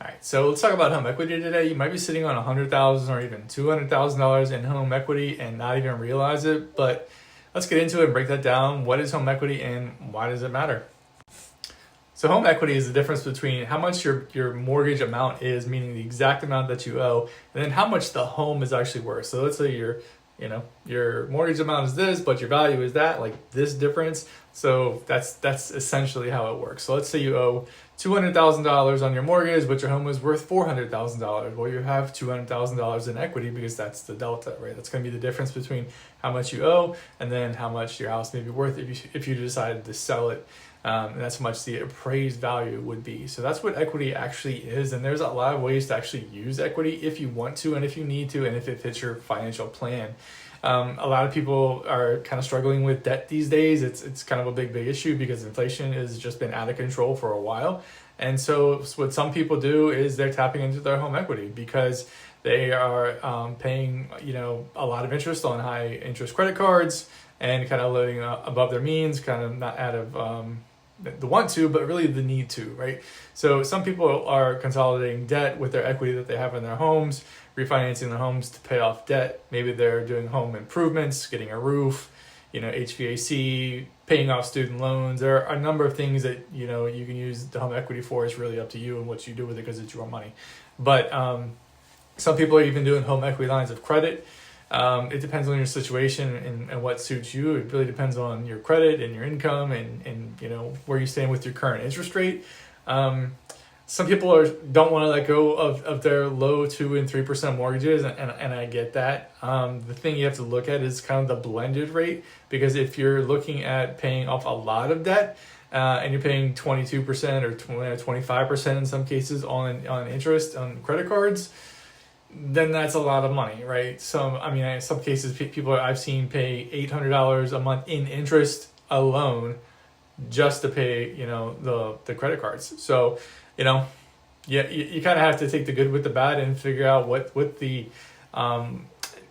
All right, so let's talk about home equity today. You might be sitting on $100,000 or even $200,000 in home equity and not even realize it, but let's get into it and break that down. What is home equity and why does it matter? So home equity is the difference between how much your mortgage amount is, meaning the exact amount that you owe, and then how much the home is actually worth. So let's say your mortgage amount is this, but your value is that, like this difference. So that's essentially how it works. So let's say you owe $200,000 on your mortgage, but your home is worth $400,000. Well, you have $200,000 in equity because that's the delta, right? That's going to be the difference between how much you owe and then how much your house may be worth if you decided to sell it. And that's how much the appraised value would be. So that's what equity actually is. And there's a lot of ways to actually use equity if you want to and if you need to and if it fits your financial plan. A lot of people are kind of struggling with debt these days. It's kind of a big issue because inflation has just been out of control for a while. And so what some people do is they're tapping into their home equity because they are paying a lot of interest on high interest credit cards and kind of living above their means, kind of not out of the want to, but really the need to, right? So some people are consolidating debt with their equity that they have in their homes, refinancing their homes to pay off debt. Maybe they're doing home improvements, getting a roof, HVAC, paying off student loans. There are a number of things that, you can use the home equity for. It's really up to you and what you do with it because it's your money. But some people are even doing home equity lines of credit. It depends on your situation and what suits you. It really depends on your credit and your income and where you stand with your current interest rate. Some people don't want to let go of their low 2% and 3% mortgages, and I get that. The thing you have to look at is kind of the blended rate, because if you're looking at paying off a lot of debt and you're paying 22% or 25% in some cases on interest on credit cards, then that's a lot of money, right? Some cases people I've seen pay $800 a month in interest alone just to pay, the credit cards. So, you kind of have to take the good with the bad and figure out what the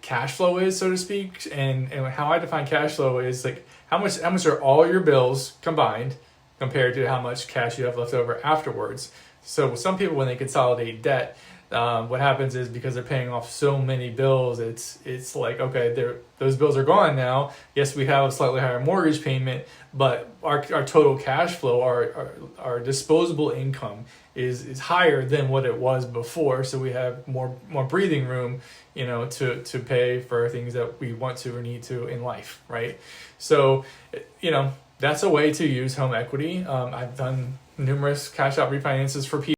cash flow is, so to speak. And how I define cash flow is like how much are all your bills combined compared to how much cash you have left over afterwards. So some people, when they consolidate debt, what happens is because they're paying off so many bills, it's like, okay, those bills are gone now. Yes, we have a slightly higher mortgage payment, but our total cash flow, our disposable income is higher than what it was before. So we have more breathing room, to pay for things that we want to or need to in life, right? So, that's a way to use home equity. I've done numerous cash out refinances for people.